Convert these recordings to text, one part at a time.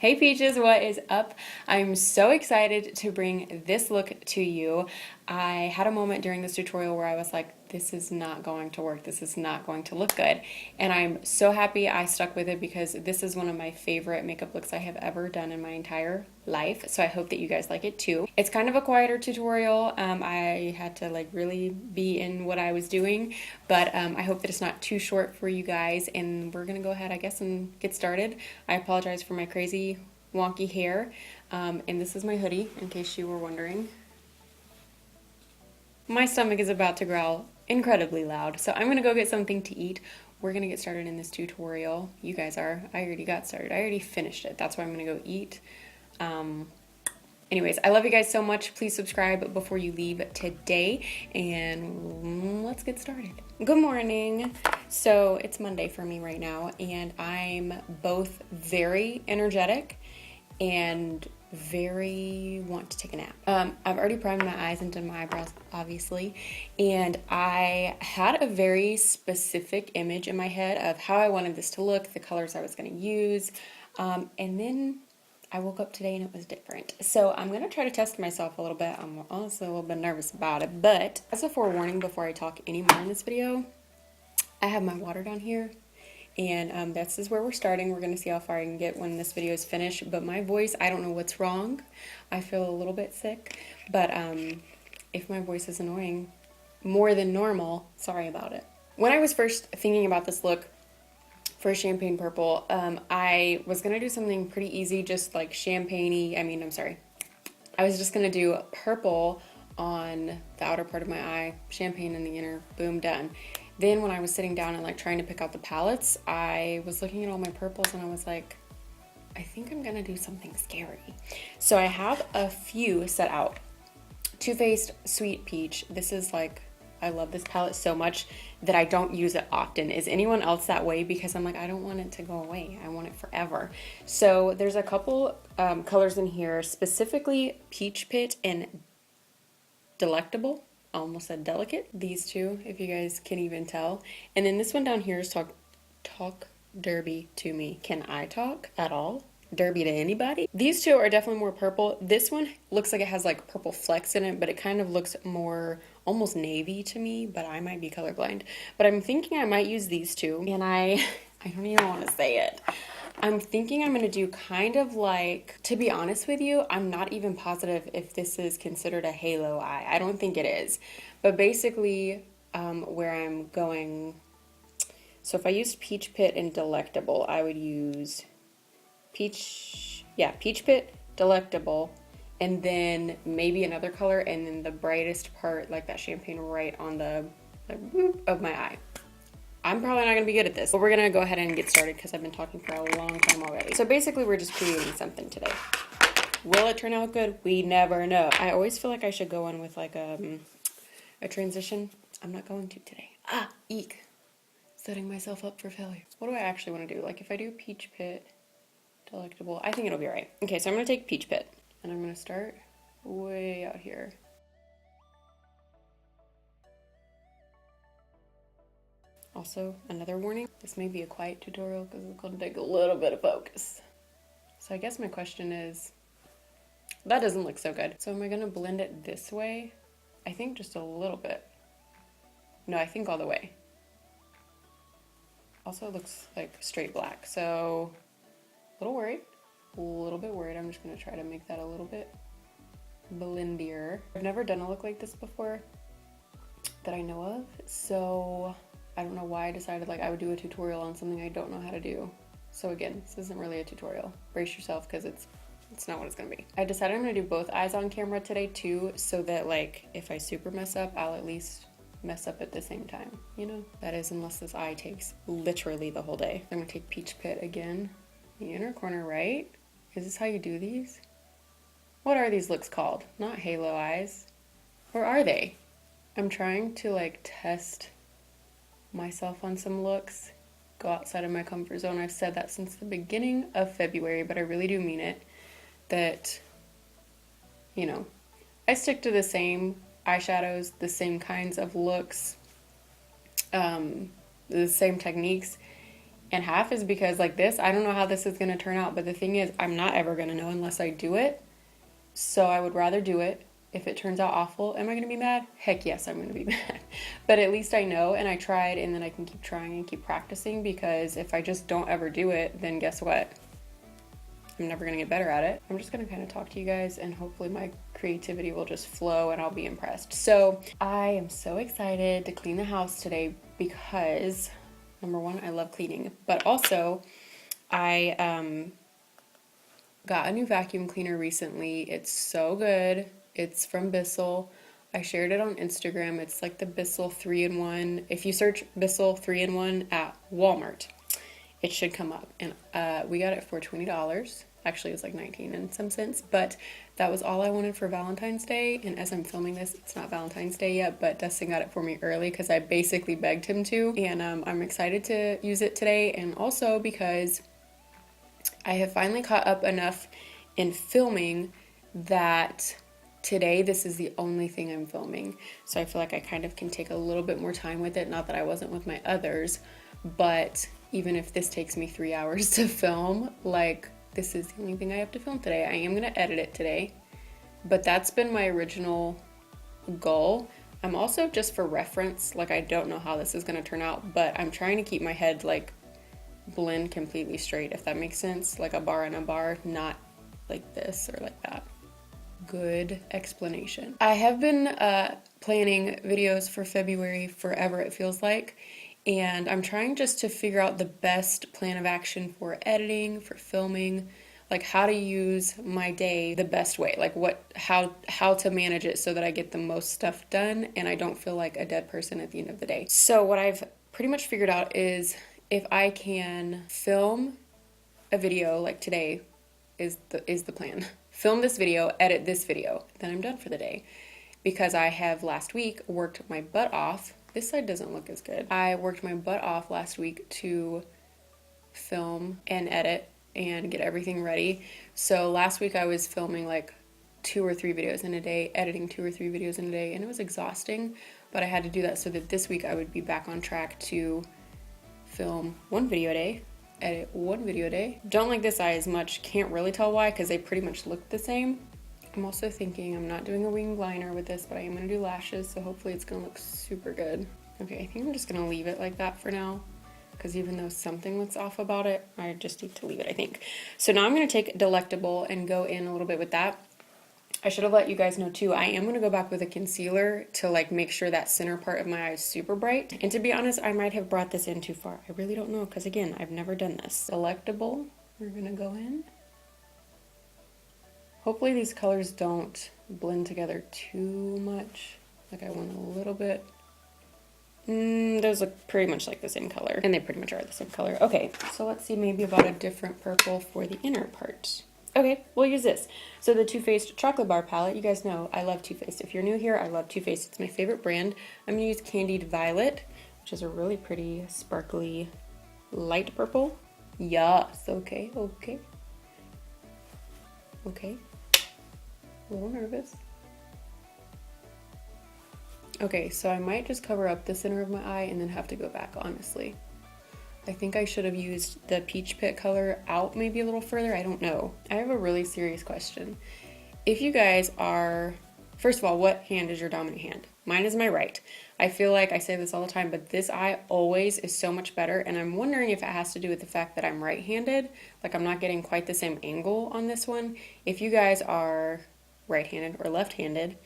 Hey Peaches, what is up? I'm so excited to bring this look to you. I had a moment during this tutorial where I was like, this is not going to work. This is not going to look good. And I'm so happy I stuck with it because this is one of my favorite makeup looks I have ever done in my entire life. So I hope that you guys like it too. It's kind of a quieter tutorial. I had to like really be in what I was doing, but I hope that it's not too short for you guys. And we're gonna go ahead, I guess, and get started. I apologize for my crazy wonky hair, and this is my hoodie in case you were wondering. My stomach is about to growl incredibly loud, so I'm gonna go get something to eat. We're gonna get started in this tutorial. You guys are. I already got started. I already finished it. That's why I'm gonna go eat. Anyways, I love you guys so much. Please subscribe before you leave today, and let's get started. Good morning. So it's Monday for me right now, and I'm both very energetic and very want to take a nap. I've already primed my eyes and done my eyebrows, obviously, and I had a very specific image in my head of how I wanted this to look, the colors I was going to use, and then I woke up today and it was different. So I'm going to try to test myself a little bit. I'm honestly a little bit nervous about it, but as a forewarning before I talk any more in this video, I have my water down here. And this is where we're starting. We're going to see how far I can get when this video is finished. But my voice, I don't know what's wrong. I feel a little bit sick. But if my voice is annoying more than normal, sorry about it. When I was first thinking about this look for champagne purple, I was going to do something pretty easy, just like champagne-y. I was just going to do purple on the outer part of my eye, champagne in the inner, boom, done. Then when I was sitting down and like trying to pick out the palettes, I was looking at all my purples and I was like, I think I'm gonna do something scary. So I have a few set out. Too Faced Sweet Peach. This is like, I love this palette so much that I don't use it often. Is anyone else that way? Because I'm like, I don't want it to go away. I want it forever. So there's a couple colors in here, specifically Peach Pit and Delectable. I almost said delicate. These two, if you guys can even tell. And then this one down here is talk derby to me. Can I talk at all? Derby to anybody? These two are definitely more purple. This one looks like it has like purple flecks in it, but it kind of looks more almost navy to me, but I might be colorblind. But I'm thinking I might use these two, and I don't even want to say it. I'm thinking I'm going to do kind of like, to be honest with you, I'm not even positive if this is considered a halo eye. I don't think it is. But basically, where I'm going, so if I used Peach Pit and Delectable, I would use Peach Pit, Delectable, and then maybe another color, and then the brightest part, like that champagne right on the root of my eye. I'm probably not going to be good at this, but we're going to go ahead and get started because I've been talking for a long time already. So basically, we're just creating something today. Will it turn out good? We never know. I always feel like I should go in with like a transition. I'm not going to today. Eek. Setting myself up for failure. What do I actually want to do? Like if I do Peach Pit, Delectable, I think it'll be right. Okay, so I'm going to take Peach Pit, and I'm going to start way out here. Also, another warning, this may be a quiet tutorial because it's going to take a little bit of focus. So I guess my question is, that doesn't look so good. So am I going to blend it this way? I think just a little bit. No, I think all the way. Also, it looks like straight black, so a little worried. A little bit worried. I'm just going to try to make that a little bit blendier. I've never done a look like this before that I know of, so I don't know why I decided like I would do a tutorial on something I don't know how to do. So again, this isn't really a tutorial. Brace yourself because it's not what it's gonna be. I decided I'm gonna do both eyes on camera today too, so that like if I super mess up, I'll at least mess up at the same time, you know? That is unless this eye takes literally the whole day. I'm gonna take Peach Pit again. The inner corner right. Is this how you do these? What are these looks called? Not halo eyes. Or are they? I'm trying to like test myself on some looks, go outside of my comfort zone. I've said that since the beginning of February, but I really do mean it, that, you know, I stick to the same eyeshadows, the same kinds of looks, the same techniques, And half is because like this, I don't know how this is going to turn out, but the thing is, I'm not ever going to know unless I do it. So I would rather do it. If it turns out awful, am I going to be mad? Heck yes, I'm going to be mad. But at least I know, and I tried, and then I can keep trying and keep practicing, because if I just don't ever do it, then guess what? I'm never going to get better at it. I'm just going to kind of talk to you guys, and hopefully my creativity will just flow and I'll be impressed. So I am so excited to clean the house today because, number one, I love cleaning, but also I got a new vacuum cleaner recently. It's so good. It's from Bissell. I shared it on Instagram. It's like the Bissell 3-in-1. If you search Bissell 3-in-1 at Walmart, it should come up. And we got it for $20. Actually, it was like 19 in some sense, but that was all I wanted for Valentine's Day. And as I'm filming this, it's not Valentine's Day yet, but Dustin got it for me early because I basically begged him to. And I'm excited to use it today, and also because I have finally caught up enough in filming that today this is the only thing I'm filming. So I feel like I kind of can take a little bit more time with it. Not that I wasn't with my others, but even if this takes me 3 hours to film, like, this is the only thing I have to film today. I am going to edit it today, but that's been my original goal. I'm also, just for reference, like, I don't know how this is going to turn out, but I'm trying to keep my head like blend completely straight, if that makes sense, like a bar and a bar, not like this or like that. Good explanation. I have been planning videos for February forever, it feels like, and I'm trying just to figure out the best plan of action for editing, for filming, like how to use my day the best way, like how to manage it so that I get the most stuff done and I don't feel like a dead person at the end of the day. So what I've pretty much figured out is, if I can film a video like today is the plan. Film this video, edit this video, then I'm done for the day. Because I have last week worked my butt off. This side doesn't look as good. I worked my butt off last week to film and edit and get everything ready. So last week I was filming like 2 or 3 videos in a day, editing 2 or 3 videos in a day, and it was exhausting, but I had to do that so that this week I would be back on track to film 1 video a day, edit 1 video a day. Don't like this eye as much, can't really tell why, because they pretty much look the same. I'm also thinking I'm not doing a wing liner with this, but I am going to do lashes, so hopefully it's going to look super good. Okay, I think I'm just going to leave it like that for now, because even though something looks off about it, I just need to leave it, I think. So now I'm going to take Delectable and go in a little bit with that. I should have let you guys know too, I am going to go back with a concealer to like make sure that center part of my eye is super bright. And to be honest, I might have brought this in too far. I really don't know, because again, I've never done this. Delectable, we're going to go in. Hopefully these colors don't blend together too much. Like, I want a little bit. Those look pretty much like the same color, and they pretty much are the same color. Okay, so let's see maybe about a different purple for the inner part. Okay, we'll use this. So the Too Faced Chocolate Bar Palette, you guys know I love Too Faced. If you're new here, I love Too Faced. It's my favorite brand. I'm going to use Candied Violet, which is a really pretty, sparkly, light purple. Yes, okay. Okay. A little nervous. Okay, so I might just cover up the center of my eye and then have to go back, honestly. I think I should have used the Peach Pit color out maybe a little further. I don't know. I have a really serious question. If you guys are, first of all, what hand is your dominant hand? Mine is my right. I feel like I say this all the time, but this eye always is so much better, and I'm wondering if it has to do with the fact that I'm right-handed. Like, I'm not getting quite the same angle on this one. If you guys are right-handed or left-handed,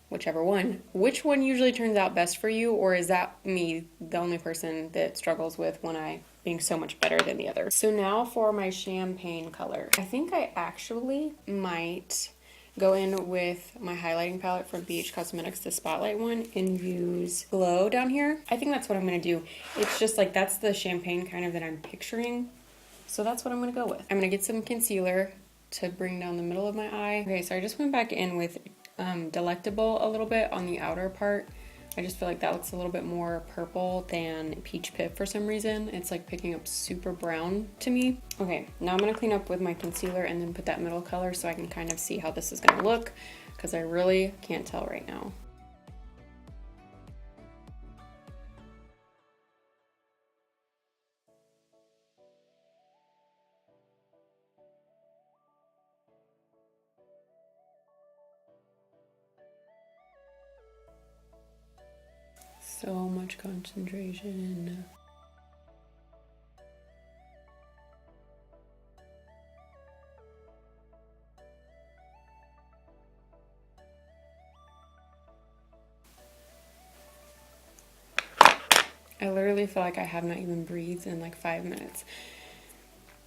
whichever one, which one usually turns out best for you, or is that me, the only person that struggles with one eye being so much better than the other? So now for my champagne color. I think I actually might go in with my highlighting palette from BH Cosmetics, the Spotlight one, and use Glow down here. I think that's what I'm going to do. It's just like, that's the champagne kind of that I'm picturing. So that's what I'm going to go with. I'm going to get some concealer to bring down the middle of my eye. Okay, so I just went back in with Delectable a little bit on the outer part. I just feel like that looks a little bit more purple than Peach Pit for some reason. It's like picking up super brown to me. Okay, now I'm gonna clean up with my concealer and then put that middle color so I can kind of see how this is gonna look, because I really can't tell right now. So much concentration. I literally feel like I have not even breathed in like 5 minutes.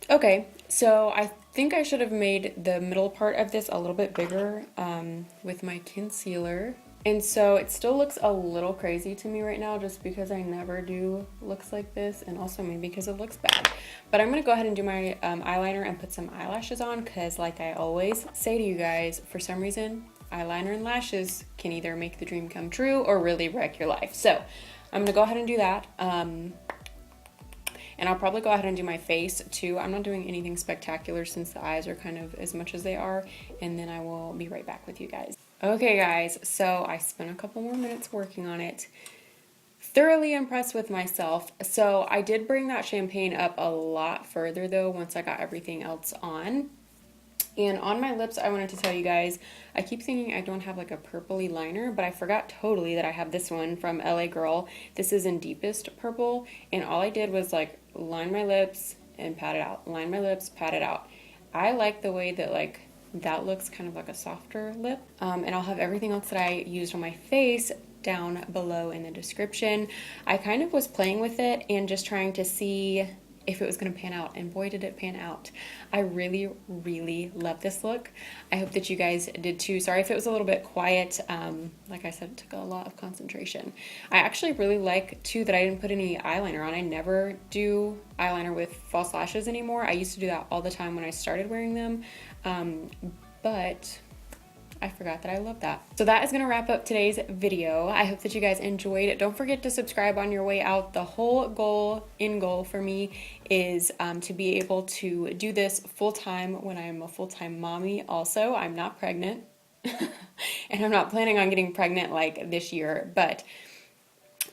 Okay, so I think I should have made the middle part of this a little bit bigger with my concealer. And so it still looks a little crazy to me right now just because I never do looks like this, and also maybe because it looks bad. But I'm going to go ahead and do my eyeliner and put some eyelashes on because, like I always say to you guys, for some reason, eyeliner and lashes can either make the dream come true or really wreck your life. So I'm going to go ahead and do that. And I'll probably go ahead and do my face too. I'm not doing anything spectacular since the eyes are kind of as much as they are. And then I will be right back with you guys. Okay guys, so I spent a couple more minutes working on it. Thoroughly impressed with myself. So I did bring that champagne up a lot further though once I got everything else on. And on my lips, I wanted to tell you guys, I keep thinking I don't have like a purpley liner, but I forgot totally that I have this one from LA Girl. This is in deepest purple, and all I did was like line my lips and pat it out. Line my lips, pat it out. I like the way that like that looks kind of like a softer lip. And I'll have everything else that I used on my face down below in the description. I kind of was playing with it and just trying to see if it was going to pan out, and boy did it pan out. I really love this look. I hope that you guys did too. Sorry if it was a little bit quiet. Like I said, it took a lot of concentration. I actually really like too that I didn't put any eyeliner on. I never do eyeliner with false lashes anymore. I used to do that all the time when I started wearing them, but I forgot that I love that. So that is going to wrap up today's video. I hope that you guys enjoyed it. Don't forget to subscribe on your way out. The whole end goal for me is to be able to do this full-time when I'm a full-time mommy also. I'm not pregnant and I'm not planning on getting pregnant like this year, but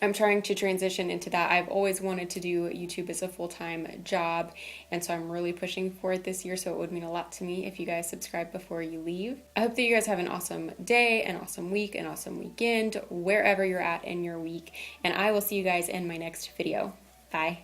I'm trying to transition into that. I've always wanted to do YouTube as a full-time job, and so I'm really pushing for it this year, so it would mean a lot to me if you guys subscribe before you leave. I hope that you guys have an awesome day, an awesome week, an awesome weekend, wherever you're at in your week, and I will see you guys in my next video. Bye.